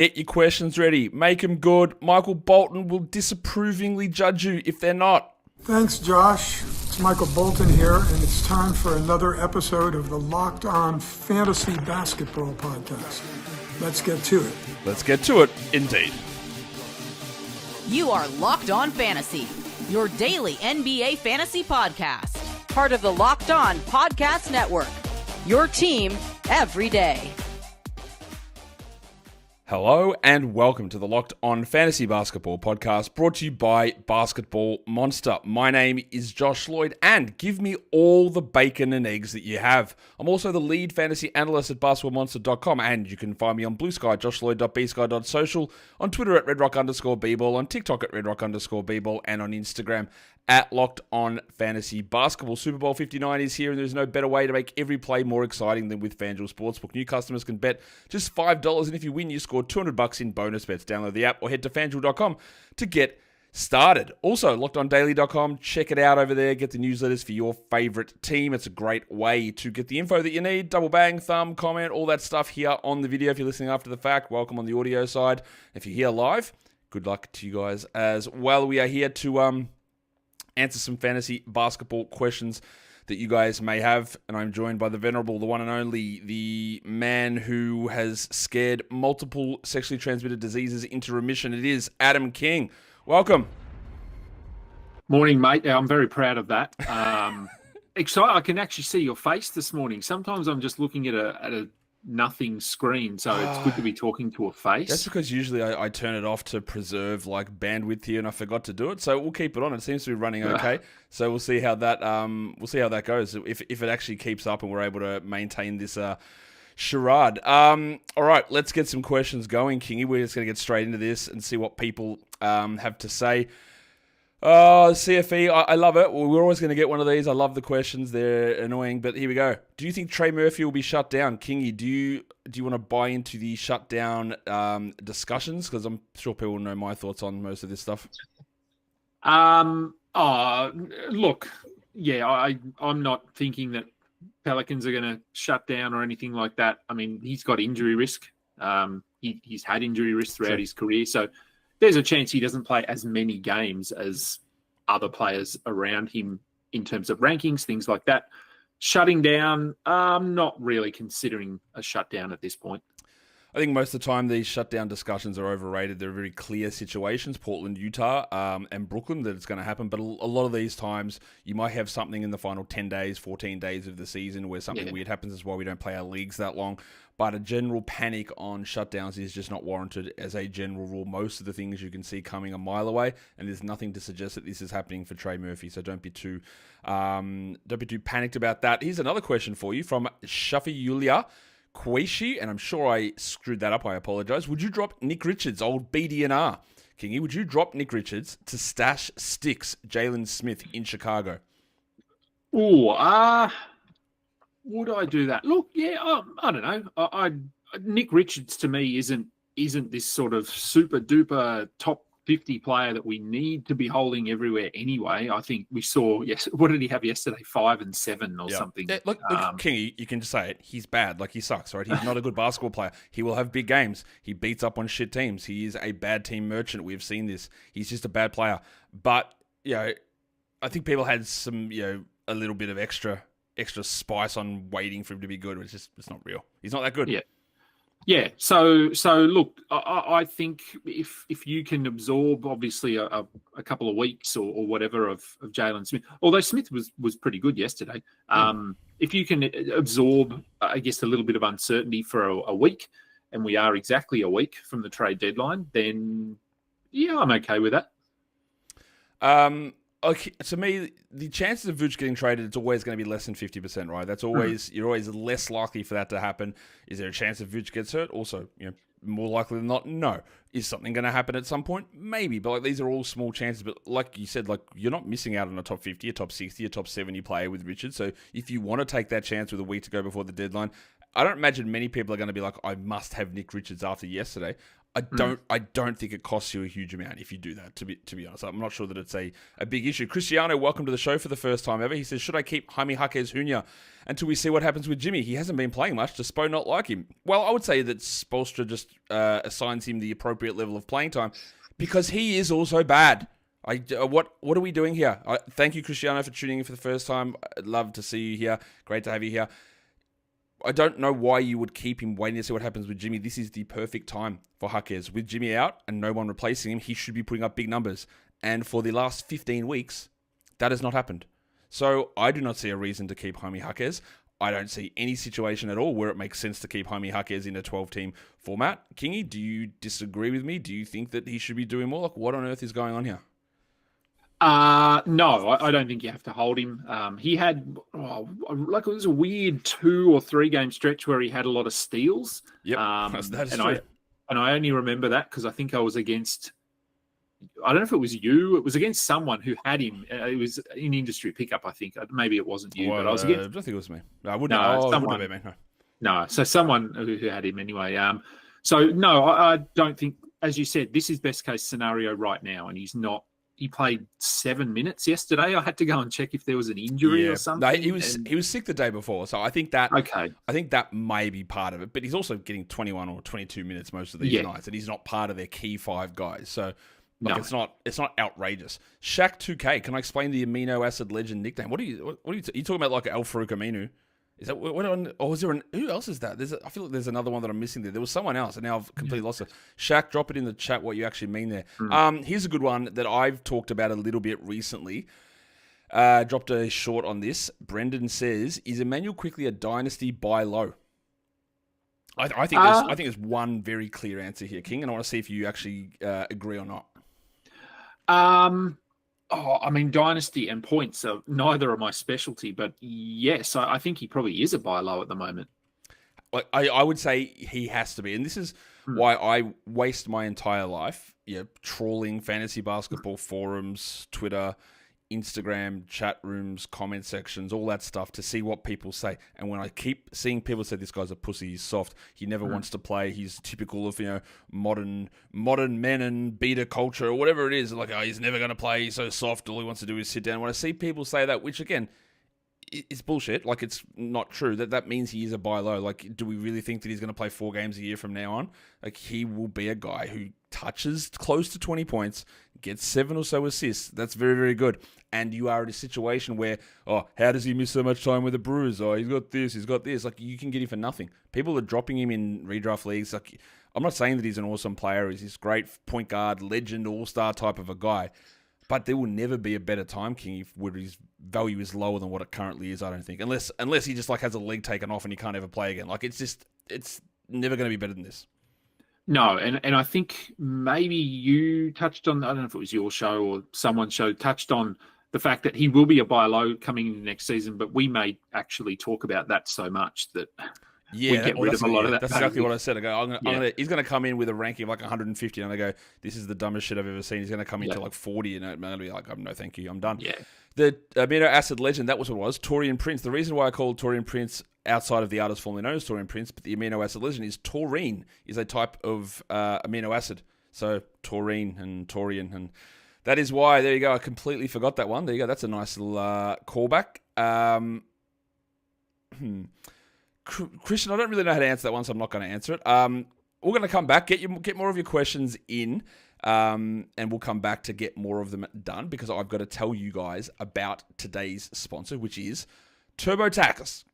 Get your questions ready. Make them good. Michael Bolton will disapprovingly judge you if they're not. Thanks, Josh. It's Michael Bolton here, and it's time for another episode of the Locked On Fantasy Basketball Podcast. Let's get to it. Let's get to it, indeed. You are Locked On Fantasy, your daily NBA fantasy podcast. Part of the Locked On Podcast Network, your team every day. Hello and welcome to the Locked On Fantasy Basketball Podcast, brought to you by Basketball Monster. My name is Josh Lloyd, and give me all the bacon and eggs that you have. I'm also the lead fantasy analyst at basketballmonster.com, and you can find me on Blue Sky, joshlloyd.bsky.social, on Twitter at redrock_bball, on TikTok at redrock_bball, and on Instagram at Locked On Fantasy Basketball. Super Bowl 59 is here, and there's no better way to make every play more exciting than with FanDuel Sportsbook. New customers can bet just $5, and if you win, you score $200 in bonus bets. Download the app or head to fanduel.com to get started. Also, lockedondaily.com. Check it out over there. Get the newsletters for your favorite team. It's a great way to get the info that you need. Double bang, thumb, comment, all that stuff here on the video. If you're listening after the fact, welcome on the audio side. If you're here live, good luck to you guys as well. We are here to answer some fantasy basketball questions that you guys may have, and I'm joined by the venerable, the one and only, the man who has scared multiple sexually transmitted diseases into remission. It is Adam King. Welcome. Morning, mate. I'm very proud of that. Excited. I can actually see your face this morning. Sometimes I'm just looking at a nothing screen, so it's good to be talking to a face. That's because usually I turn it off to preserve like bandwidth here, and I forgot to do it. So we'll keep it on. It seems to be running okay. So we'll see how that goes. If it actually keeps up and we're able to maintain this charade. All right, let's get some questions going, Kingy. We're just going to get straight into this and see what people have to say. CFE, I love it. We're always going to get one of these. I love the questions. They're annoying, but here we go. Do you think Trey Murphy will be shut down? Kingy, do you want to buy into the shutdown discussions? Because I'm sure people know my thoughts on most of this stuff. Look, yeah, I'm not thinking that Pelicans are going to shut down or anything like that. I mean, he's got injury risk. He's had injury risk throughout his career, so there's a chance he doesn't play as many games as other players around him in terms of rankings, things like that. Shutting down, I'm not really considering a shutdown at this point. I think most of the time these shutdown discussions are overrated. They're very clear situations, Portland, Utah, and Brooklyn, that it's going to happen. But a lot of these times, you might have something in the final 10 days, 14 days of the season where something weird happens. That's why we don't play our leagues that long. But a general panic on shutdowns is just not warranted as a general rule. Most of the things you can see coming a mile away, and there's nothing to suggest that this is happening for Trey Murphy. So don't be too panicked about that. Here's another question for you from Shafi Quaishi, and I'm sure I screwed that up. I apologize. Would you drop Nick Richards, old BDNR? Kingy, would you drop Nick Richards to stash sticks Jalen Smith in Chicago? Would I do that? Look, yeah, I don't know. Nick Richards to me isn't this sort of super duper top 50 player that we need to be holding everywhere anyway. I think we saw, what did he have yesterday? 5 and 7 or something. Yeah, look, Kingy, you can just say it. He's bad. Like, he sucks, right? He's not a good basketball player. He will have big games. He beats up on shit teams. He is a bad team merchant. We've seen this. He's just a bad player. But, I think people had some, a little bit of extra spice on waiting for him to be good. It's not real. He's not that good. Yeah. So look, I think if you can absorb obviously a couple of weeks or whatever of Jalen Smith, although Smith was pretty good yesterday. If you can absorb, I guess, a little bit of uncertainty for a week, and we are exactly a week from the trade deadline, then I'm okay with that. Okay, to me, the chances of Vooch getting traded, it's always going to be less than 50%, right? That's always you're always less likely for that to happen. Is there a chance that Vooch gets hurt? Also, more likely than not, no. Is something going to happen at some point? Maybe, but these are all small chances. But like you said, you're not missing out on a top 50, a top 60, a top 70 player with Richards. So if you want to take that chance with a week to go before the deadline, I don't imagine many people are going to be like, I must have Nick Richards after yesterday. I don't think it costs you a huge amount if you do that, to be honest. I'm not sure that it's a big issue. Cristiano, welcome to the show for the first time ever. He says, should I keep Jaime Jaquez Jr. until we see what happens with Jimmy? He hasn't been playing much. Does Spo not like him? Well, I would say that Spoelstra just assigns him the appropriate level of playing time because he is also bad. What are we doing here? Thank you, Cristiano, for tuning in for the first time. I'd love to see you here. Great to have you here. I don't know why you would keep him waiting to see what happens with Jimmy. This is the perfect time for Jaquez. With Jimmy out and no one replacing him, he should be putting up big numbers. And for the last 15 weeks, that has not happened. So I do not see a reason to keep Jaime Jaquez. I don't see any situation at all where it makes sense to keep Jaime Jaquez in a 12-team format. Kingy, do you disagree with me? Do you think that he should be doing more? Like, what on earth is going on here? No, I don't think you have to hold him. He had, it was a weird 2 or 3 game stretch where he had a lot of steals. Yep, that is true. I only remember that because I think I was against, I don't know if it was you. It was against someone who had him. It was in industry pickup, I think. Maybe it wasn't you, but I was against. I don't think it was me. No, it wouldn't have been me. No, so someone who had him anyway. So no, I don't think, as you said, this is best case scenario right now, and he's not. He played 7 minutes yesterday. I had to go and check if there was an injury or something. No, he was sick the day before, so I think that okay. I think that may be part of it. But he's also getting 21 or 22 minutes most of these nights, and he's not part of their key 5 guys. So it's not outrageous. Shaq 2K, can I explain the amino acid legend nickname? What are you talking about? Like Al Farouk Aminu? Is that what on? Or is there who else is that? I feel like there's another one that I'm missing there. There was someone else, and now I've completely lost it. Shaq, drop it in the chat what you actually mean there. Here's a good one that I've talked about a little bit recently. Dropped a short on this. Brendan says, "Is Immanuel Quickley a dynasty buy low?" I think there's one very clear answer here, King, and I want to see if you actually agree or not. Dynasty and points are neither are my specialty, but yes, I think he probably is a buy low at the moment. I would say he has to be, and this is why I waste my entire life trawling fantasy basketball forums, Twitter, Instagram, chat rooms, comment sections, all that stuff to see what people say. And when I keep seeing people say this guy's a pussy, he's soft, he never wants to play, he's typical of modern men and beta culture or whatever it is, like he's never going to play, he's so soft, all he wants to do is sit down. When I see people say that, which again is bullshit, like it's not true, that means he is a buy low. Like, do we really think that he's going to play 4 games a year from now on? Like, he will be a guy who touches close to 20 points, gets 7 or so assists. That's very, very good. And you are in a situation where, how does he miss so much time with the Brewers? He's got this, he's got this. Like, you can get him for nothing. People are dropping him in redraft leagues. Like, I'm not saying that he's an awesome player. He's this great point guard, legend, all-star type of a guy. But there will never be a better time king where his value is lower than what it currently is, I don't think. Unless he just has a leg taken off and he can't ever play again. Like, it's never going to be better than this. No, and I think maybe you touched on, I don't know if it was your show or someone's show, touched on the fact that he will be a buy low coming into next season, but we may actually talk about that so much that we get rid of a lot of that. That's exactly what I said. I go, he's going to come in with a ranking of like 150, and I go, this is the dumbest shit I've ever seen. He's going to come into like 40, and I'm going to be like, no, thank you, I'm done. Yeah. The amino acid legend, that was what it was, Torian Prince. The reason why I called Torian Prince outside of the artist formerly known as Torian Prince, but the amino acid legend is taurine is a type of amino acid. So taurine and Torian, and that is why, there you go, I completely forgot that one. There you go, that's a nice little callback. Christian, I don't really know how to answer that one, so I'm not going to answer it. We're going to come back, get more of your questions in, and we'll come back to get more of them done, because I've got to tell you guys about today's sponsor, which is TurboTax.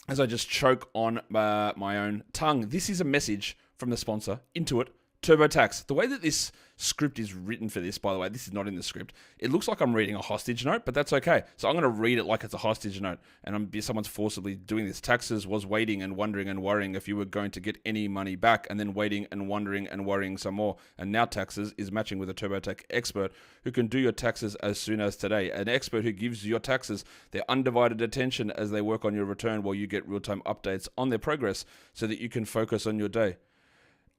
As I just choke on my own tongue, this is a message from the sponsor, Intuit TurboTax. The way that this script is written for this, by the way, this is not in the script. It looks like I'm reading a hostage note, but that's okay. So I'm going to read it like it's a hostage note, and someone's forcibly doing this. Taxes was waiting and wondering and worrying if you were going to get any money back, and then waiting and wondering and worrying some more. And now Taxes is matching with a TurboTax expert who can do your taxes as soon as today. An expert who gives your taxes their undivided attention as they work on your return, while you get real-time updates on their progress so that you can focus on your day.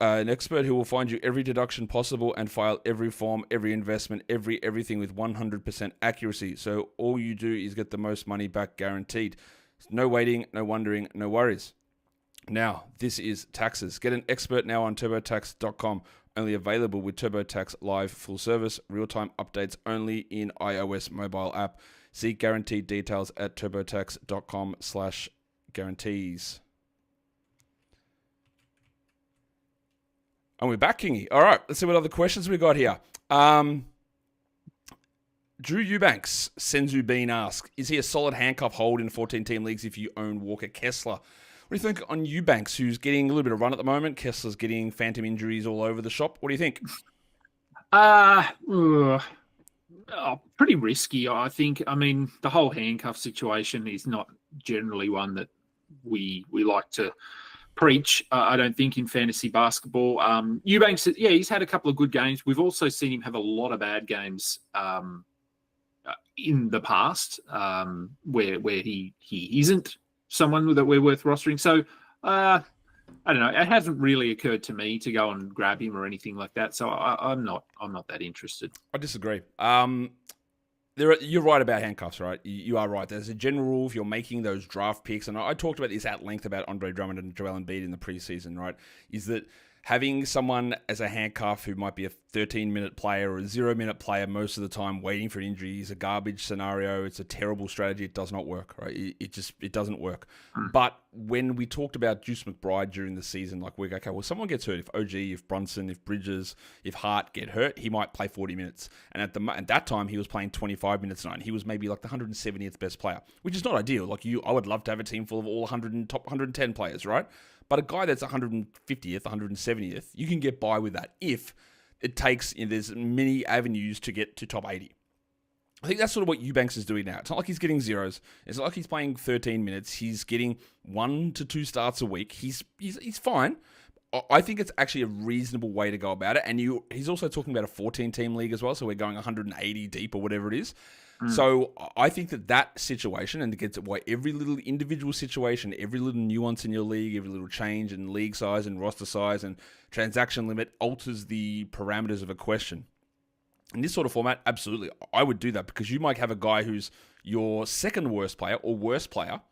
An expert who will find you every deduction possible and file every form, every investment, everything with 100% accuracy. So all you do is get the most money back guaranteed. No waiting, no wondering, no worries. Now, this is Taxes. Get an expert now on TurboTax.com. Only available with TurboTax Live full service. Real-time updates only in iOS mobile app. See guaranteed details at turbotax.com/guarantees. And we're back, Kingy. All right, let's see what other questions we got here. Drew Eubanks, Senzu Bean asks, is he a solid handcuff hold in 14-team leagues if you own Walker Kessler? What do you think on Eubanks, who's getting a little bit of run at the moment? Kessler's getting phantom injuries all over the shop. What do you think? Pretty risky, I think. I mean, the whole handcuff situation is not generally one that we like to preach. I don't think in fantasy basketball. Eubanks, he's had a couple of good games. We've also seen him have a lot of bad games in the past where he isn't someone that we're worth rostering. So I don't know. It hasn't really occurred to me to go and grab him or anything like that. So I'm not that interested. I disagree. You're right about handcuffs, right? You are right. There's a general rule if you're making those draft picks, and I talked about this at length about Andre Drummond and Joel Embiid in the preseason, right? Is that having someone as a handcuff who might be a 13-minute player or a 0-minute player most of the time waiting for an injury is a garbage scenario. It's a terrible strategy. It does not work, right? It doesn't work. But when we talked about Juice McBride during the season, like, we're okay, well, someone gets hurt. If OG, if Brunson, if Bridges, if Hart get hurt, he might play 40 minutes. And at that time, he was playing 25 minutes a night. He was maybe like the 170th best player, which is not ideal. Like, I would love to have a team full of all top 110 players, right? But a guy that's 150th, 170th, you can get by with that if it takes, there's many avenues to get to top 80. I think that's sort of what Eubanks is doing now. It's not like he's getting zeros. It's not like he's playing 13 minutes. He's getting 1 to 2 starts a week. He's fine. I think it's actually a reasonable way to go about it. And he's also talking about a 14-team league as well, so we're going 180 deep or whatever it is. So I think that situation, and it gets why every little individual situation, every little nuance in your league, every little change in league size and roster size and transaction limit alters the parameters of a question. In this sort of format, absolutely, I would do that, because you might have a guy who's your second worst player or worst player,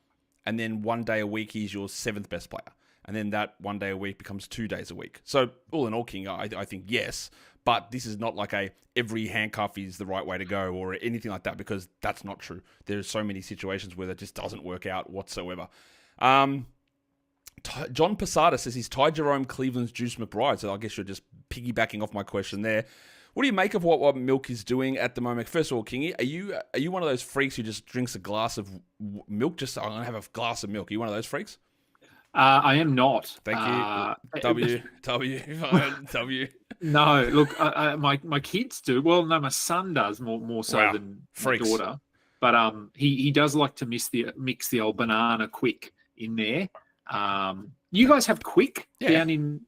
and then one day a week he's your 7th best player. And then that one day a week becomes 2 days a week. So all in all, King, I think yes. But this is not like every handcuff is the right way to go or anything like that, because that's not true. There's so many situations where that just doesn't work out whatsoever. John Posada says he's Ty Jerome, Cleveland's Juice McBride. So I guess you're just piggybacking off my question there. What do you make of what Milk is doing at the moment? First of all, Kingy, are you one of those freaks who just drinks a glass of milk? Just, I'm going to have a glass of milk. Are you one of those freaks? I am not. Thank you. W. No, look, my kids do. Well, no, my son does more so than my daughter. But he does like to mix the old banana quick in there. You guys have quick down in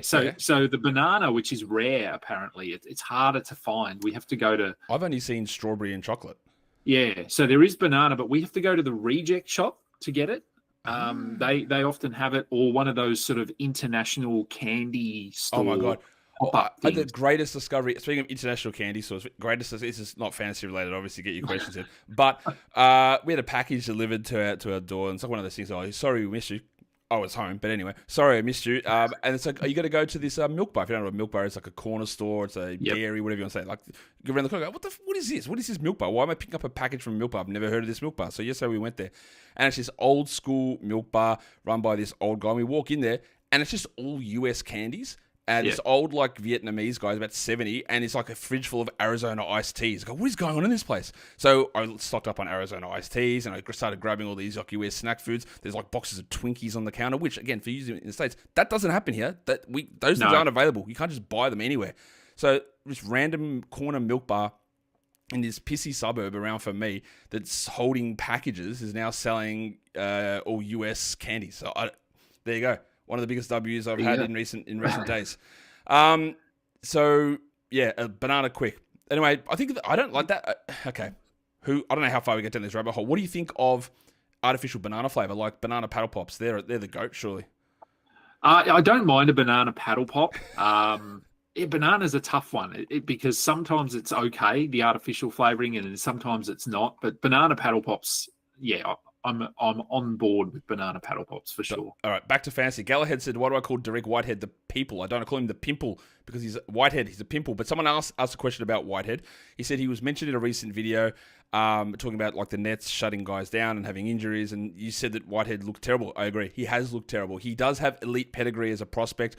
So the banana, which is rare, apparently, it's harder to find. We have to go to. I've only seen strawberry and chocolate. Yeah, so there is banana, but we have to go to the reject shop to get it. They often have it, or one of those sort of international candy store. Oh my god! Things. The greatest discovery. Speaking of international candy stores, this is not fantasy related. Obviously, get your questions in. But we had a package delivered to our door, and it's like one of those things. Oh, sorry, we missed you. I was home, but anyway, sorry I missed you. And it's like, are you going to go to this milk bar? If you don't know what milk bar is, it's like a corner store, it's a dairy, whatever you want to say. Like, go around the corner, go, what is this? What is this milk bar? Why am I picking up a package from a milk bar? I've never heard of this milk bar. So yesterday we went there, and it's this old school milk bar run by this old guy. And we walk in there, and it's just all US candies. And this old, like, Vietnamese guy is about 70, and it's like a fridge full of Arizona iced teas. I go, what is going on in this place? So I stocked up on Arizona iced teas, and I started grabbing all these like US snack foods. There's like boxes of Twinkies on the counter, which, again, for using in the States, that doesn't happen here. Those things aren't available. You can't just buy them anywhere. So this random corner milk bar in this pissy suburb around for me that's holding packages is now selling all US candy. So there you go. One of the biggest W's I've had in recent days. So yeah, a banana quick. Anyway, I think I don't like that. Okay, I don't know how far we get down this rabbit hole. What do you think of artificial banana flavor, like banana paddle pops? They're the goat, surely. I don't mind a banana paddle pop. Banana's a tough one because sometimes it's okay, the artificial flavoring, and sometimes it's not. But banana paddle pops, I'm on board with banana paddle pops for sure. All right, back to fantasy. Galahad said, "Why do I call Derek Whitehead the people? I don't call him the pimple because he's Whitehead. He's a pimple." But someone asked a question about Whitehead. He said he was mentioned in a recent video talking about like the Nets shutting guys down and having injuries, and you said that Whitehead looked terrible. I agree. He has looked terrible. He does have elite pedigree as a prospect.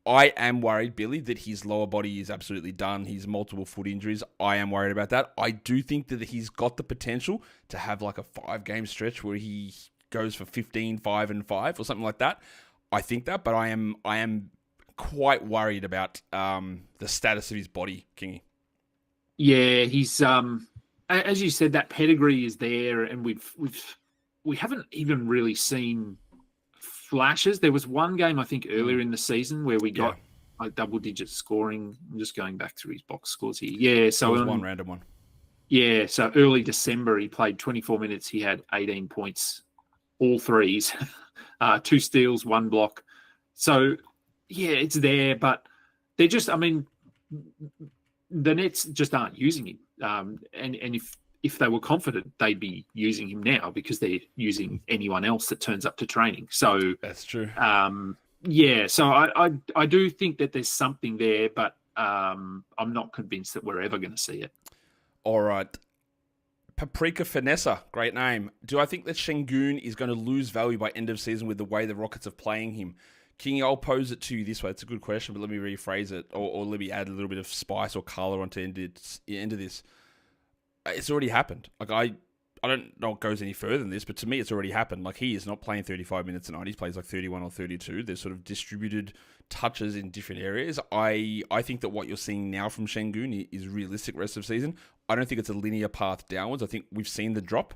I am worried, Billy, that his lower body is absolutely done. He's multiple foot injuries. I am worried about that. I do think that he's got the potential to have like a 5-game stretch where he goes for 15, 5 and 5 or something like that. I think that, but I am quite worried about the status of his body, Kingy. Yeah, he's as you said, that pedigree is there, and we haven't even really seen flashes. There was one game, I think, earlier in the season where we got like double-digit scoring. I'm just going back through his box scores here. Yeah, so it was one random one. Yeah, so early December, he played 24 minutes. He had 18 points, all threes, 2 steals, 1 block. So, yeah, it's there, but they're just, I mean, the Nets just aren't using him. And if they were confident, they'd be using him now because they're using anyone else that turns up to training. So that's true. Yeah, so I do think that there's something there, but I'm not convinced that we're ever going to see it. All right. Paprika Finessa, great name. Do I think that Sengun is going to lose value by end of season with the way the Rockets are playing him? King, I'll pose it to you this way. It's a good question, but let me rephrase it, or let me add a little bit of spice or color onto the end of this. It's already happened. Like I don't know it goes any further than this, but to me, it's already happened. Like he is not playing 35 minutes a night. He plays like 31 or 32. There's sort of distributed touches in different areas. I think that what you're seeing now from Sengun is realistic rest of season. I don't think it's a linear path downwards. I think we've seen the drop,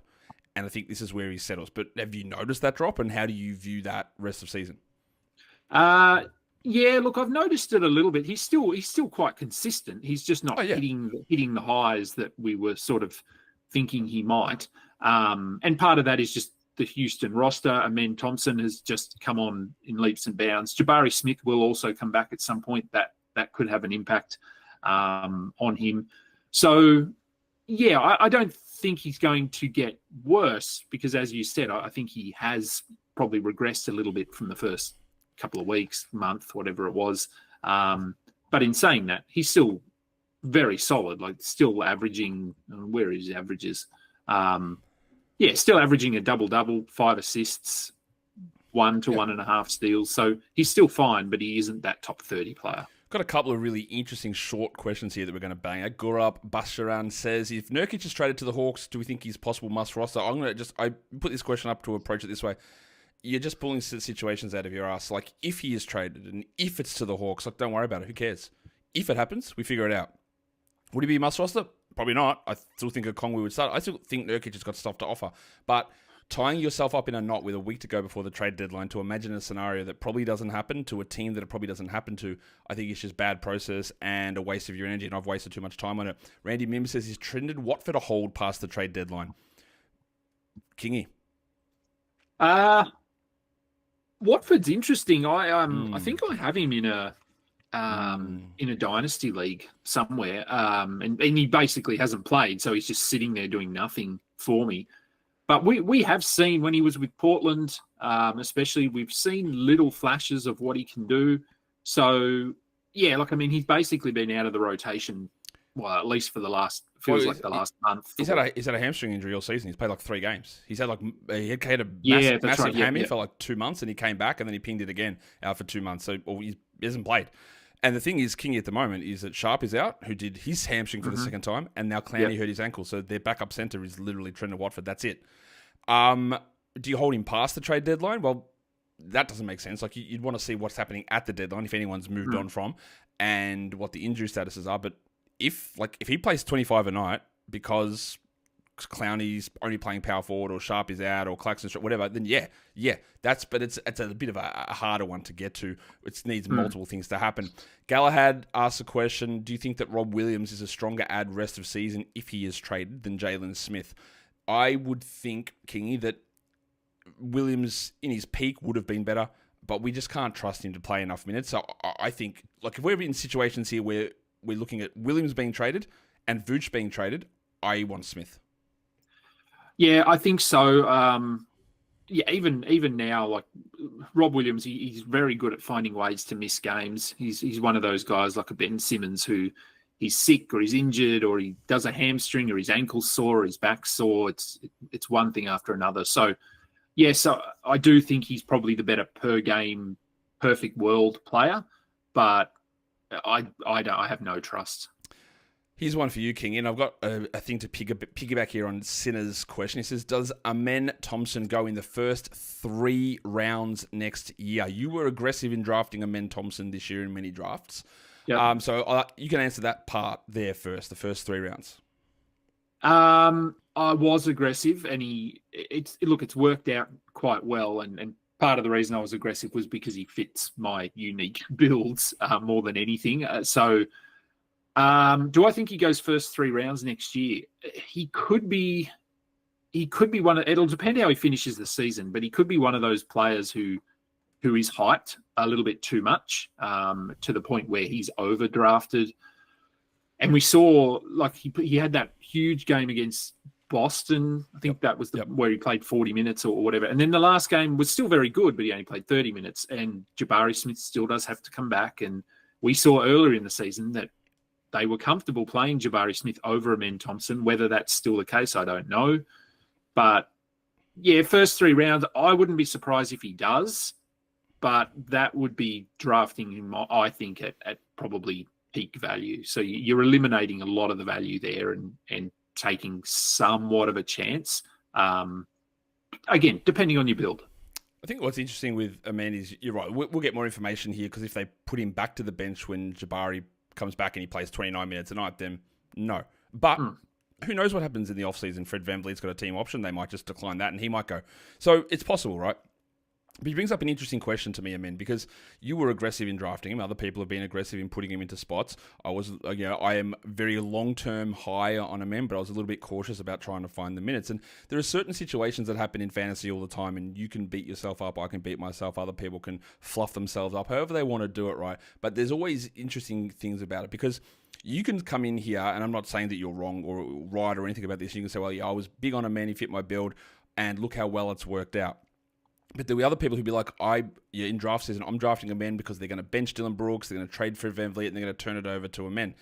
and I think this is where he settles. But have you noticed that drop, and how do you view that rest of season? Yeah, look, I've noticed it a little bit. He's still quite consistent. He's just not hitting the highs that we were sort of thinking he might. And part of that is just the Houston roster. Amen Thompson has just come on in leaps and bounds. Jabari Smith will also come back at some point. That could have an impact on him. So, yeah, I don't think he's going to get worse because, as you said, I think he has probably regressed a little bit from the first couple of weeks, month, whatever it was. But in saying that, he's still very solid, like still averaging, where is his averages? Still averaging a double-double, 5 assists, 1 to 1.5 steals. So he's still fine, but he isn't that top 30 player. Got a couple of really interesting short questions here that we're going to bang at. Gurup Basharan says, if Nurkic is traded to the Hawks, do we think he's possible must roster? I put this question up to approach it this way. You're just pulling situations out of your ass. Like, if he is traded and if it's to the Hawks, like, don't worry about it. Who cares? If it happens, we figure it out. Would he be a must roster? Probably not. I still think Okongwu would start. I still think Nurkic has got stuff to offer. But tying yourself up in a knot with a week to go before the trade deadline to imagine a scenario that probably doesn't happen to a team that it probably doesn't happen to, I think it's just bad process and a waste of your energy, and I've wasted too much time on it. Randy Mims says he's Trendon Watford a hold past the trade deadline. Kingy. Watford's interesting. I think I have him in a dynasty league somewhere, and he basically hasn't played, so he's just sitting there doing nothing for me. But we have seen when he was with Portland, especially, we've seen little flashes of what he can do. So yeah, he's basically been out of the rotation. Well, at least for the last month. He's had a hamstring injury all season. He's played like 3 games. He had a massive hammy for like 2 months, and he came back, and then he pinged it again out for 2 months. So he hasn't played. And the thing is, Kingy at the moment is that Sharp is out, who did his hamstring for the second time, and now Clowney hurt his ankle. So their backup center is literally Trendon Watford. That's it. Do you hold him past the trade deadline? Well, that doesn't make sense. Like you'd want to see what's happening at the deadline, if anyone's moved on from, and what the injury statuses are. But if he plays 25 a night because Clowney's only playing power forward, or Sharp is out, or Claxton's whatever, then yeah, but it's a bit of a harder one to get to. It needs multiple things to happen. Galahad asks a question: do you think that Rob Williams is a stronger ad rest of season if he is traded than Jalen Smith? I would think, Kingy, that Williams in his peak would have been better, but we just can't trust him to play enough minutes. So I think, if we're in situations here where we're looking at Williams being traded and Vooch being traded, I want Smith. Yeah, I think so. yeah, even now, like Rob Williams, he's very good at finding ways to miss games. He's one of those guys like a Ben Simmons who he's sick or he's injured or he does a hamstring or his ankle's sore or his back's sore. It's one thing after another. So, yes, I do think he's probably the better per game, perfect world player, but I have no trust. Here's one for you, King, and I've got a thing to piggyback here on Sinner's question. He says, does Amen Thompson go in the first 3 rounds next year? You were aggressive in drafting Amen Thompson this year in many drafts. Yep. So you can answer that part there first, the first 3 rounds. I was aggressive, and it's worked out quite well, and part of the reason I was aggressive was because he fits my unique builds more than anything. Do I think he goes first 3 rounds next year? He could be one of, it'll depend how he finishes the season, but he could be one of those players who is hyped a little bit too much, to the point where he's overdrafted. And we saw, like, he had that huge game against Boston. I think that was where he played 40 minutes or whatever. And then the last game was still very good, but he only played 30 minutes. And Jabari Smith still does have to come back. And we saw earlier in the season that they were comfortable playing Jabari Smith over Amen Thompson. Whether that's still the case, I don't know. But, yeah, first 3 rounds, I wouldn't be surprised if he does. But that would be drafting him, I think, at probably peak value. So you're eliminating a lot of the value there and taking somewhat of a chance. Again, depending on your build. I think what's interesting with Amen is, you're right, we'll get more information here, because if they put him back to the bench when Jabari comes back and he plays 29 minutes a night, then no. But who knows what happens in the offseason? Fred VanVleet's got a team option. They might just decline that and he might go. So it's possible, right? But he brings up an interesting question to me, Amen, because you were aggressive in drafting him. Other people have been aggressive in putting him into spots. I am very long-term high on Amen, but I was a little bit cautious about trying to find the minutes. And there are certain situations that happen in fantasy all the time, and you can beat yourself up. I can beat myself. Other people can fluff themselves up, however they want to do it, right? But there's always interesting things about it, because you can come in here, and I'm not saying that you're wrong or right or anything about this. You can say, well, yeah, I was big on Amen, he fit my build, and look how well it's worked out. But there'll be other people who'll be like, in draft season, I'm drafting Amen because they're going to bench Dylan Brooks, they're going to trade for VanVleet, and they're going to turn it over to Amen.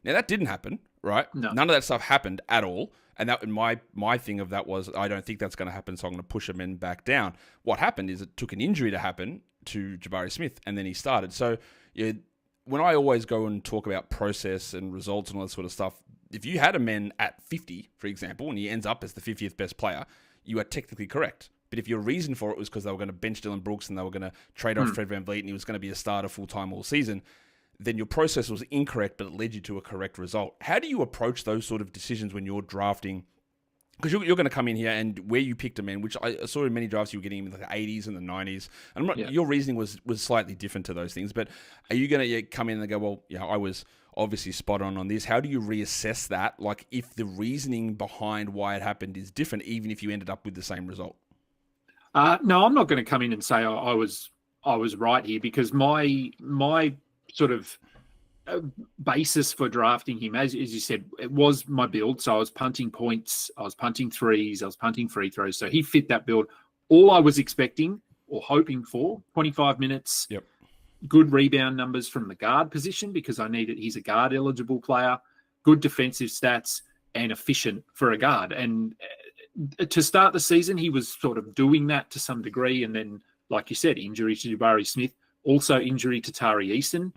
Now, that didn't happen, right? No. None of that stuff happened at all. And my thing of that was, I don't think that's going to happen, so I'm going to push Amen back down. What happened is it took an injury to happen to Jabari Smith, and then he started. So when I always go and talk about process and results and all that sort of stuff, if you had Amen at 50, for example, and he ends up as the 50th best player, you are technically correct. But if your reason for it was because they were going to bench Dylan Brooks and they were going to trade off Fred VanVleet and he was going to be a starter full-time all season, then your process was incorrect, but it led you to a correct result. How do you approach those sort of decisions when you're drafting? Because you're going to come in here, and where you picked Amen, which I saw in many drafts, you were getting him in the 80s and the 90s. And your reasoning was slightly different to those things. But are you going to come in and go, well, yeah, I was obviously spot on this. How do you reassess that? Like, if the reasoning behind why it happened is different, even if you ended up with the same result? No, I'm not going to come in and say I was right here, because my sort of basis for drafting him, as you said, it was my build. So I was punting points, I was punting threes, I was punting free throws. So he fit that build. All I was expecting or hoping for, 25 minutes, good rebound numbers from the guard position, because I needed, he's a guard eligible player, good defensive stats, and efficient for a guard. And to start the season, he was sort of doing that to some degree. And then, like you said, injury to Jabari Smith, also injury to Tari Eason,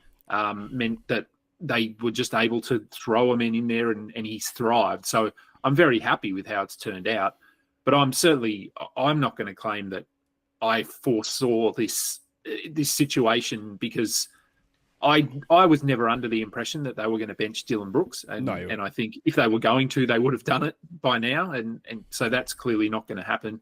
meant that they were just able to throw him in there, and he's thrived. So I'm very happy with how it's turned out. But I'm not going to claim that I foresaw this situation, because I was never under the impression that they were going to bench Dylan Brooks. And I think if they were going to, they would have done it by now. And so that's clearly not going to happen.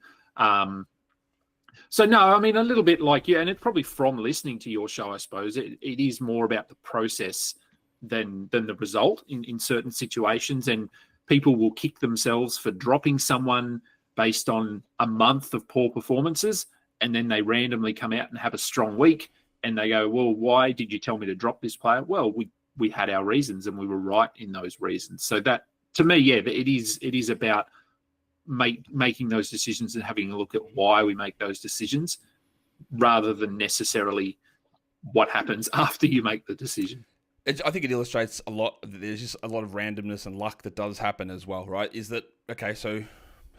So, no, I mean, a little bit like you, and it's probably from listening to your show, I suppose, it is more about the process than the result in certain situations. And people will kick themselves for dropping someone based on a month of poor performances, and then they randomly come out and have a strong week. And they go, well, why did you tell me to drop this player? Well, we had our reasons, and we were right in those reasons. So that, to me, it is about making those decisions and having a look at why we make those decisions rather than necessarily what happens after you make the decision. I think it illustrates a lot. There's just a lot of randomness and luck that does happen as well, right? Is that, okay, so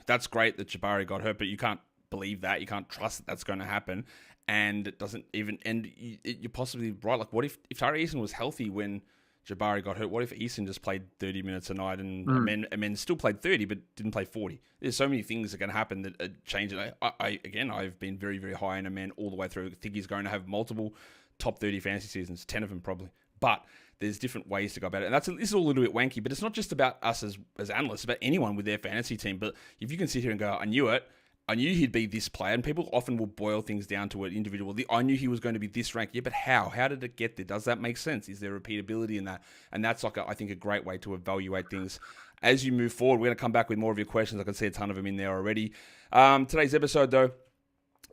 that's great that Jabari got hurt, but you can't believe that. You can't trust that that's going to happen. And it doesn't even, and you're possibly right. Like, what if Tari Eason was healthy when Jabari got hurt? What if Eason just played 30 minutes a night and Amen still played 30 but didn't play 40? There's so many things that can happen that change it. I've been very, very high in Amen all the way through. I think he's going to have multiple top 30 fantasy seasons, 10 of them probably. But there's different ways to go about it. And this is all a little bit wanky, but it's not just about us as analysts, it's about anyone with their fantasy team. But if you can sit here and go, I knew it, I knew he'd be this player, and people often will boil things down to an individual. I knew he was going to be this rank. Yeah, but how? How did it get there? Does that make sense? Is there repeatability in that? And that's like, I think, a great way to evaluate things as you move forward. We're going to come back with more of your questions. I can see a ton of them in there already. Today's episode, though,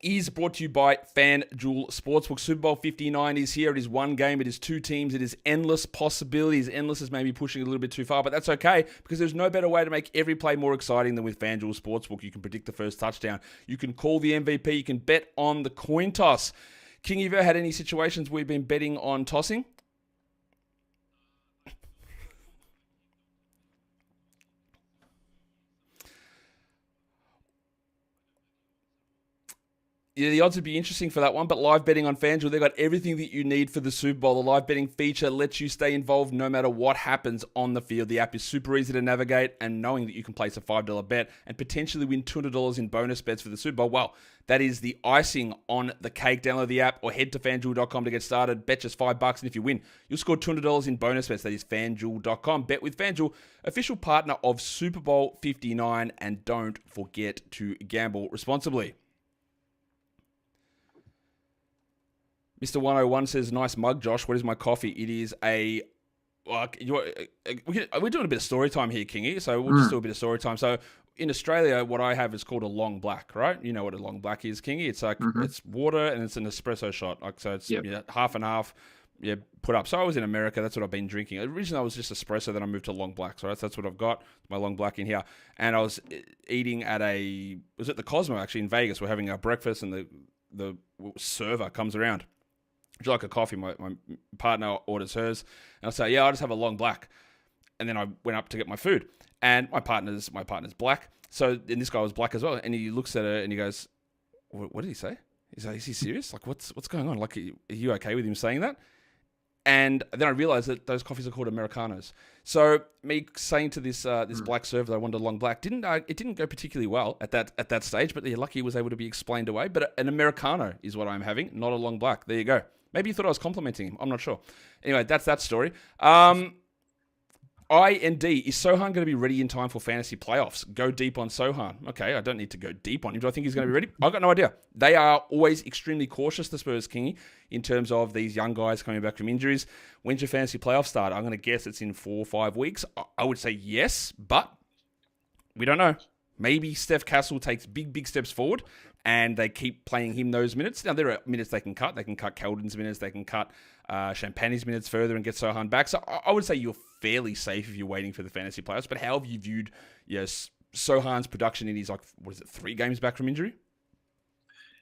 is brought to you by FanDuel Sportsbook. Super Bowl 59 is here. It is one game. It is two teams. It is endless possibilities. Endless is maybe pushing a little bit too far, but that's okay because there's no better way to make every play more exciting than with FanDuel Sportsbook. You can predict the first touchdown. You can call the MVP. You can bet on the coin toss. King, have you ever had any situations where you've been betting on tossing? Yeah, the odds would be interesting for that one, but live betting on FanDuel, they've got everything that you need for the Super Bowl. The live betting feature lets you stay involved no matter what happens on the field. The app is super easy to navigate, and knowing that you can place a $5 bet and potentially win $200 in bonus bets for the Super Bowl, well, that is the icing on the cake. Download the app or head to FanDuel.com to get started. Bet just $5, and if you win, you'll score $200 in bonus bets. That is FanDuel.com. Bet with FanDuel, official partner of Super Bowl 59, and don't forget to gamble responsibly. Mr. 101 says, nice mug, Josh. What is my coffee? It is a... we're doing a bit of story time here, Kingy, so we'll just do a bit of story time. So in Australia, what I have is called a long black, right? You know what a long black is, Kingy. It's like it's water and it's an espresso shot. Like, so it's half and half, put up. So I was in America. That's what I've been drinking. Originally, I was just espresso. Then I moved to long blacks, right? So that's what I've got, my long black in here. And I was eating at was at the Cosmo, actually, in Vegas. We're having our breakfast and the server comes around. Would you like a coffee? My partner orders hers. And I say, yeah, I'll just have a long black. And then I went up to get my food. And my partner's black. So, and this guy was black as well. And he looks at her and he goes, what did he say? He's like, is he serious? Like, what's going on? Like, are you okay with him saying that? And then I realized that those coffees are called Americanos. So me saying to this black server that I wanted a long black didn't go particularly well at that stage. But lucky it was able to be explained away. But an Americano is what I'm having, not a long black. There you go. Maybe you thought I was complimenting him. I'm not sure. Anyway, that's that story. I and D, is Sochan going to be ready in time for fantasy playoffs? Go deep on Sochan. Okay, I don't need to go deep on him. Do I think he's going to be ready? I've got no idea. They are always extremely cautious, the Spurs, Kingy, in terms of these young guys coming back from injuries. When's your fantasy playoff start? I'm going to guess it's in 4 or 5 weeks. I would say yes, but we don't know. Maybe Steph Castle takes big steps forward and they keep playing him those minutes. Now, there are minutes they can cut. They can cut Keldon's minutes. They can cut Champagne's minutes further and get Sochan back. So I would say you're fairly safe if you're waiting for the fantasy playoffs. But how have you viewed Sochan's production in his, 3 games back from injury?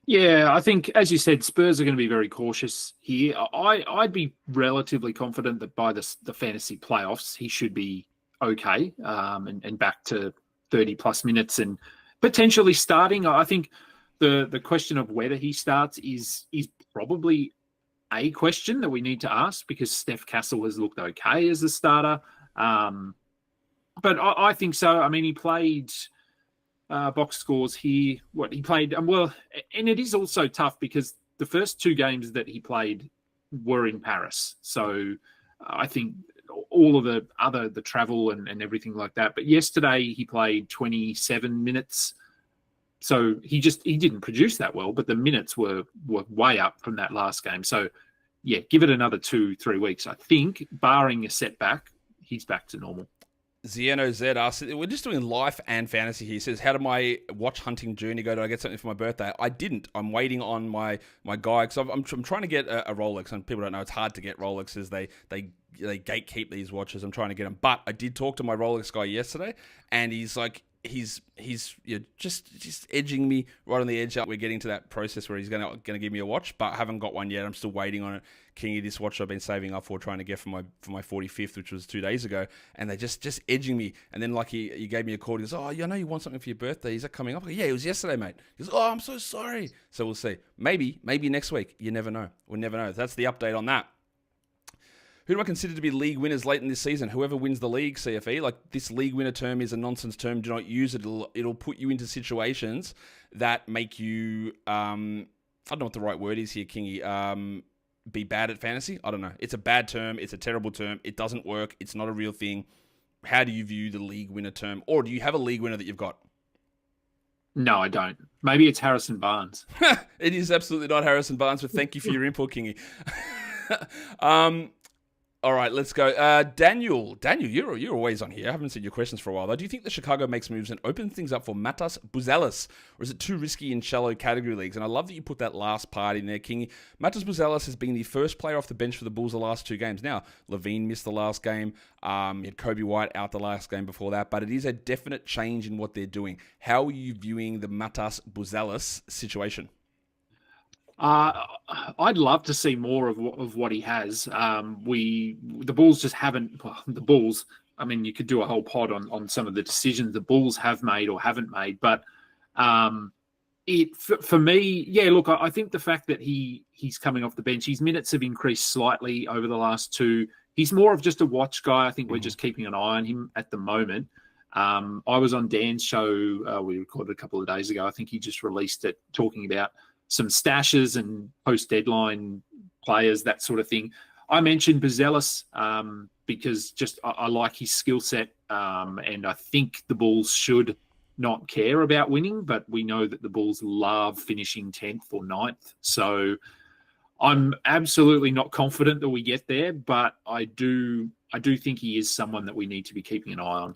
Yeah, I think, as you said, Spurs are going to be very cautious here. I'd be relatively confident that by the fantasy playoffs, he should be okay and back to 30-plus minutes and potentially starting. I think the question of whether he starts is probably a question that we need to ask because Steph Castle has looked okay as a starter. But I think so. I mean, he played box scores here. He played, and it is also tough because the first 2 games that he played were in Paris. So I think all of the travel and everything like that. But yesterday he played 27 minutes. So he didn't produce that well, but the minutes were way up from that last game. So yeah, give it another 2-3 weeks. I think, barring a setback, he's back to normal. Zieno Z asks, we're just doing life and fantasy here. He says, how did my watch hunting journey go? Did I get something for my birthday? I didn't. I'm waiting on my guy. Because I'm trying to get a Rolex. And people don't know it's hard to get Rolexes. They gatekeep these watches. I'm trying to get them. But I did talk to my Rolex guy yesterday. And he's like, he's just edging me right on the edge. We're getting to that process where he's going to give me a watch, but I haven't got one yet. I'm still waiting on it. Kingy, this watch I've been saving up for, trying to get for my 45th, which was 2 days ago, and they're just edging me. And then like he gave me a call. He goes, "Oh, I know you want something for your birthday. Is that coming up?" I go, "Yeah, it was yesterday, mate." He goes, "Oh, I'm so sorry." So we'll see. Maybe next week. You never know. We'll never know. That's the update on that. Who do I consider to be league winners late in this season? Whoever wins the league, CFE. Like, this league winner term is a nonsense term. Do not use it. It'll put you into situations that make you, I don't know what the right word is here, Kingy, be bad at fantasy. I don't know. It's a bad term. It's a terrible term. It doesn't work. It's not a real thing. How do you view the league winner term? Or do you have a league winner that you've got? No, I don't. Maybe it's Harrison Barnes. It is absolutely not Harrison Barnes, but thank you for your input, Kingy. All right, let's go. Daniel, you're always on here. I haven't seen your questions for a while, though. Do you think that Chicago makes moves and opens things up for Matas Buzelis, or is it too risky in shallow category leagues? And I love that you put that last part in there, Kingy. Matas Buzelis has been the first player off the bench for the Bulls the last 2 games. Now, Levine missed the last game. You had Kobe White out the last game before that, but it is a definite change in what they're doing. How are you viewing the Matas Buzelis situation? I'd love to see more of what he has. The Bulls just haven't. Well, the Bulls. I mean, you could do a whole pod on some of the decisions the Bulls have made or haven't made. But for me, yeah. Look, I think the fact that he's coming off the bench, his minutes have increased slightly over the last 2. He's more of just a watch guy. I think we're just keeping an eye on him at the moment. I was on Dan's show. We recorded a couple of days ago. I think he just released it, talking about some stashes and post-deadline players, that sort of thing. I mentioned Buzelis because just I like his skill set, and I think the Bulls should not care about winning, but we know that the Bulls love finishing 10th or 9th. So I'm absolutely not confident that we get there, but I do think he is someone that we need to be keeping an eye on.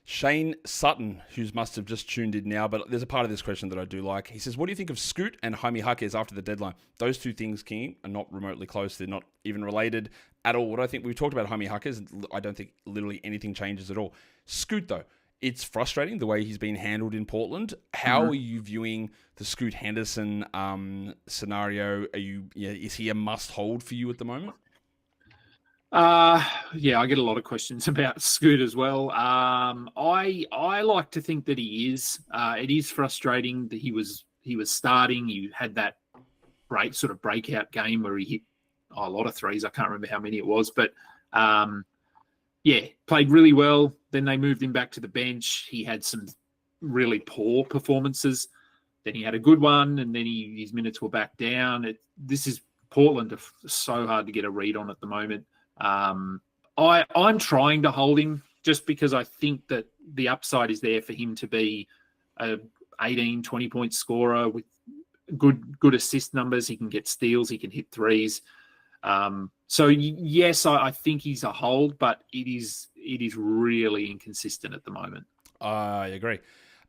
Shane Sutton, who must have just tuned in now, but there's a part of this question that I do like. He says, what do you think of Scoot and Jaime Jaquez after the deadline? Those 2 things, King, are not remotely close. They're not even related at all. What I think, we've talked about Jaime Jaquez. I don't think literally anything changes at all. Scoot, though, it's frustrating the way he's been handled in Portland. How are you viewing the Scoot Henderson scenario? Is he a must hold for you at the moment? Yeah, I get a lot of questions about Scoot as well. I like to think that he is. It is frustrating that he was starting. You had that great sort of breakout game where he hit a lot of threes. I can't remember how many it was, but played really well. Then they moved him back to the bench. He had some really poor performances. Then he had a good one, and then his minutes were back down. This is Portland, so hard to get a read on at the moment. I'm trying to hold him just because I think that the upside is there for him to be a 18, 20-point scorer with good assist numbers. He can get steals. He can hit threes. So yes, I think he's a hold, but it is really inconsistent at the moment. I agree.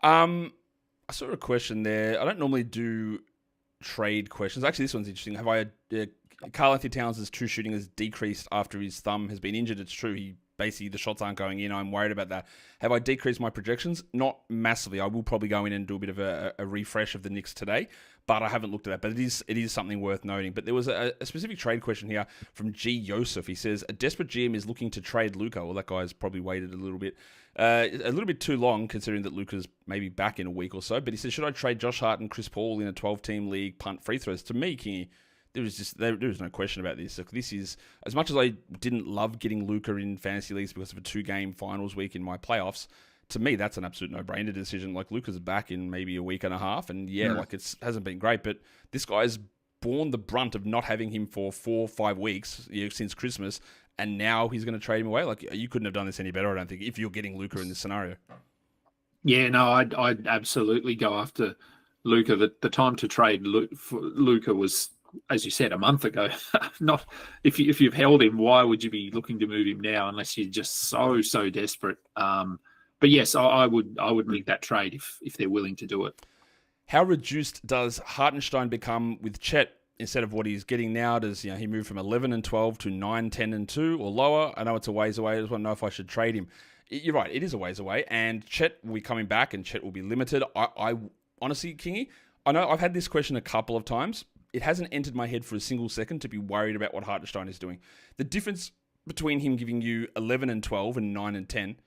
I saw a question there. I don't normally do trade questions. Actually, this one's interesting. Karl Anthony Towns' true shooting has decreased after his thumb has been injured. It's true. Basically, the shots aren't going in. I'm worried about that. Have I decreased my projections? Not massively. I will probably go in and do a bit of a refresh of the Knicks today, but I haven't looked at that. But it is something worth noting. But there was a specific trade question here from G. Yosef. He says, a desperate GM is looking to trade Luka. Well, that guy's probably waited a little bit too long, considering that Luka's maybe back in a week or so. But he says, should I trade Josh Hart and Chris Paul in a 12-team league, punt free throws? To me, Kingy, there was no question about this. Look, this is, as much as I didn't love getting Luka in fantasy leagues because of a 2-game finals week in my playoffs, to me, that's an absolute no-brainer decision. Like, Luka's back in maybe a week and a half, and it hasn't been great, but this guy's borne the brunt of not having him for 4 or 5 weeks since Christmas, and now he's going to trade him away. Like, you couldn't have done this any better, I don't think, if you're getting Luka in this scenario. Yeah, no, I'd absolutely go after Luka. The time to trade Luka was, as you said, a month ago. Not if you've held him, why would you be looking to move him now unless you're just so desperate? But yes, I would make that trade if they're willing to do it. How reduced does Hartenstein become with Chet instead of what he's getting now? Does he move from 11 and 12 to 9, 10 and 2 or lower? I know it's a ways away. I just want to know if I should trade him. you're right. It is a ways away, and Chet will be coming back, and Chet will be limited. I honestly, Kingy, I know I've had this question a couple of times. It hasn't entered my head for a single second to be worried about what Hartenstein is doing. The difference between him giving you 11 and 12 and 9 and 10,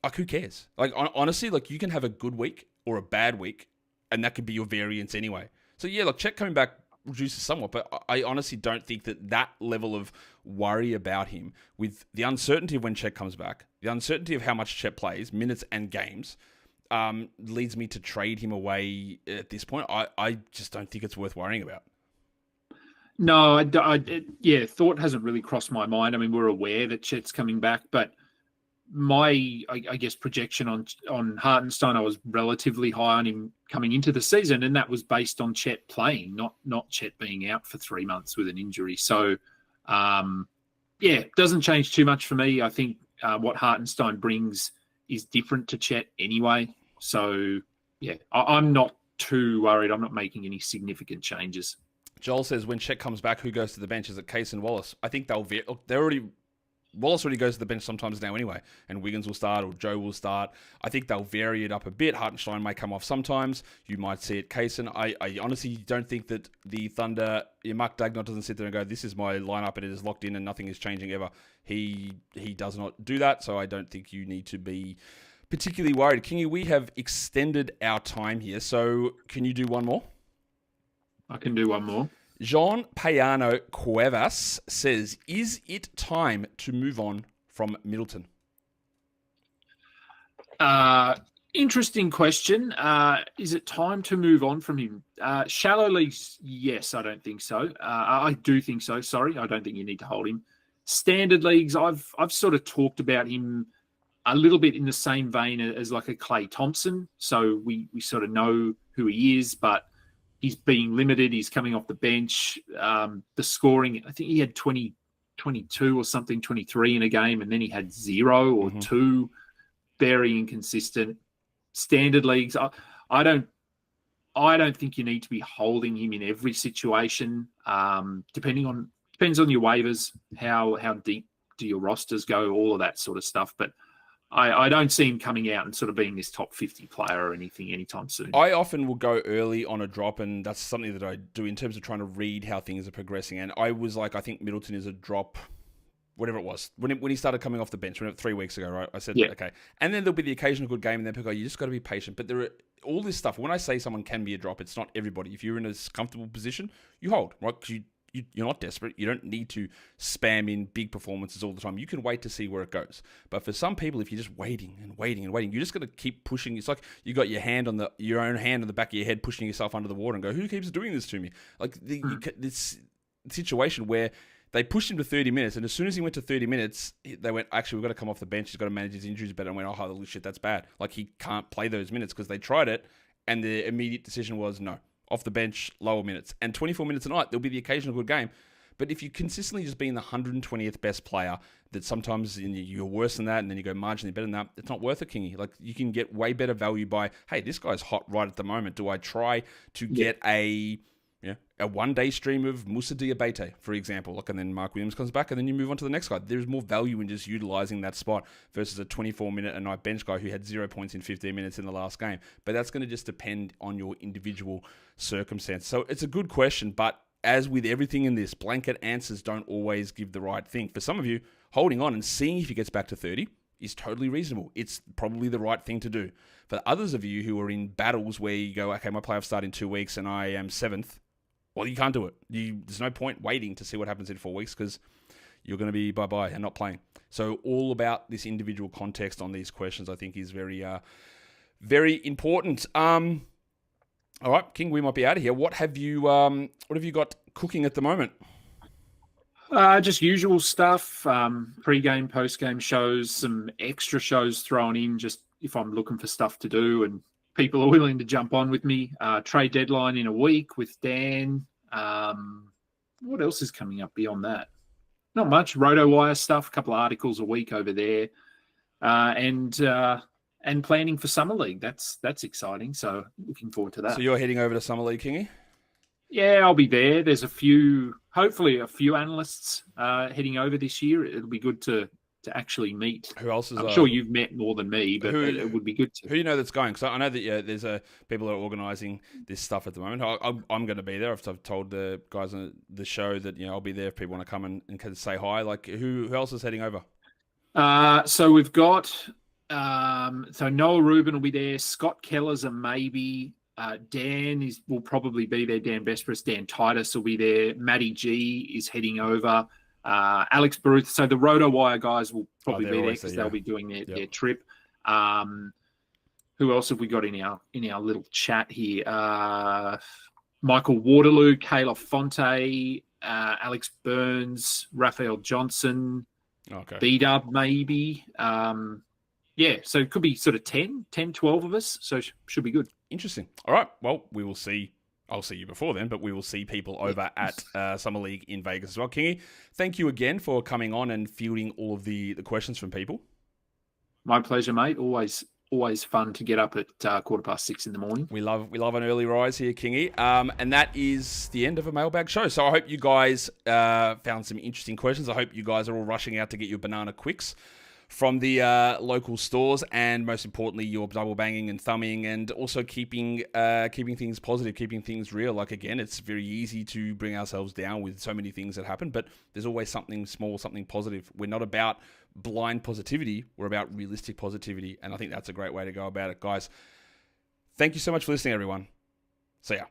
like, who cares? Like, honestly, like, you can have a good week or a bad week, and that could be your variance anyway. So, yeah, like, Chet coming back reduces somewhat, but I honestly don't think that level of worry about him, with the uncertainty of when Chet comes back, the uncertainty of how much Chet plays, minutes and games, leads me to trade him away at this point. I just don't think it's worth worrying about. No, thought hasn't really crossed my mind. I mean, we're aware that Chet's coming back, but I guess, projection on Hartenstein, I was relatively high on him coming into the season, and that was based on Chet playing, not Chet being out for 3 months with an injury. So, doesn't change too much for me. I think what Hartenstein brings is different to Chet anyway. So, yeah, I'm not too worried. I'm not making any significant changes. Joel says, when Chet comes back, who goes to the bench? Is it Case and Wallace? I think Wallace already goes to the bench sometimes now anyway, and Wiggins will start or Joe will start. I think they'll vary it up a bit. Hartenstein may come off sometimes. You might see it Kaysen. I honestly don't think that the Thunder, Mark Dagnott doesn't sit there and go, this is my lineup and it is locked in and nothing is changing ever. He does not do that, so I don't think you need to be particularly worried. Kingy, we have extended our time here, so can you do one more? I can do one more. Jean Payano Cuevas says, is it time to move on from Middleton? Interesting question. Is it time to move on from him? Shallow leagues, yes, I don't think so. I do think so. Sorry, I don't think you need to hold him. Standard leagues, I've sort of talked about him a little bit in the same vein as like a Klay Thompson. So we sort of know who he is, but he's being limited. He's coming off the bench. The scoring, I think he had 22 or something, 23 in a game, and then he had 0 or 2. Very inconsistent. Standard leagues, I don't think you need to be holding him in every situation. Depends on your waivers, how deep do your rosters go, all of that sort of stuff. But I don't see him coming out and sort of being this top 50 player or anything anytime soon. I often will go early on a drop, and that's something that I do in terms of trying to read how things are progressing. And I was like, I think Middleton is a drop, whatever it was, when he started coming off the bench, 3 weeks ago, right? I said, okay. And then there'll be the occasional good game, and then people go, you just got to be patient. But there are all this stuff. When I say someone can be a drop, it's not everybody. If you're in a comfortable position, you hold, right? Because you're not desperate. You don't need to spam in big performances all the time. You can wait to see where it goes. But for some people, if you're just waiting and waiting and waiting, you're just going to keep pushing. It's like you got your own hand on the back of your head, pushing yourself under the water and go, who keeps doing this to me? Like this situation where they pushed him to 30 minutes, and as soon as he went to 30 minutes, they went, actually, we've got to come off the bench. He's got to manage his injuries better. And went, oh, holy shit, that's bad. Like, he can't play those minutes because they tried it, and the immediate decision was no. Off the bench, lower minutes. And 24 minutes a night, there'll be the occasional good game. But if you consistently just being the 120th best player, that sometimes you're worse than that, and then you go marginally better than that, it's not worth it, Kingy. Like, you can get way better value by, hey, this guy's hot right at the moment. Do I try to get a one-day stream of Moussa Diabate, for example, and then Mark Williams comes back, and then you move on to the next guy. There's more value in just utilizing that spot versus a 24-minute a night bench guy who had 0 points in 15 minutes in the last game. But that's going to just depend on your individual circumstance. So it's a good question, but as with everything in this, blanket answers don't always give the right thing. For some of you, holding on and seeing if he gets back to 30 is totally reasonable. It's probably the right thing to do. For others of you who are in battles where you go, okay, my playoffs start in 2 weeks and I am 7th, well, you can't do it. There's no point waiting to see what happens in 4 weeks because you're going to be bye-bye and not playing. So all about this individual context on these questions, I think, is very, very important. All right, King, we might be out of here. What have you got cooking at the moment? Just usual stuff. Pre-game, post-game shows, some extra shows thrown in just if I'm looking for stuff to do and people are willing to jump on with me. Trade deadline in a week with Dan. What else is coming up beyond that? Not much. RotoWire stuff, a couple of articles a week over there. And planning for Summer League. That's exciting. So looking forward to that. So you're heading over to Summer League, Kingy? Yeah, I'll be there. There's hopefully a few analysts heading over this year. It'll be good to actually meet. Who else is? I'm sure you've met more than me, but it would be good to. Who do you know that's going? Because I know that there's people are organising this stuff at the moment. I'm going to be there. I've told the guys on the show that I'll be there if people want to come and kind of say hi. Like who else is heading over? So we've got so Noah Rubin will be there. Scott Keller's a maybe. Dan will probably be there. Dan Vesperis, Dan Titus will be there. Matty G is heading over. Alex Baruth. So the RotoWire guys will probably be there because they'll be doing their trip. Who else have we got in our little chat here? Michael Waterloo, Kayla Fonte, Alex Burns, Raphael Johnson, B-Dub maybe. So it could be sort of 10, 12 of us. So should be good. Interesting. All right. Well, we will see. I'll see you before then, but we will see people over at Summer League in Vegas as well. Kingy, thank you again for coming on and fielding all of the questions from people. My pleasure, mate. Always fun to get up at 6:15 in the morning. We love an early rise here, Kingy. And that is the end of a Mailbag show. So I hope you guys found some interesting questions. I hope you guys are all rushing out to get your banana quicks from the local stores, and most importantly, you're double banging and thumbing, and also keeping things positive, keeping things real. Like, again, it's very easy to bring ourselves down with so many things that happen, but there's always something small, something positive. We're not about blind positivity, we're about realistic positivity, and I think that's a great way to go about it. Guys, thank you so much for listening, everyone. See ya.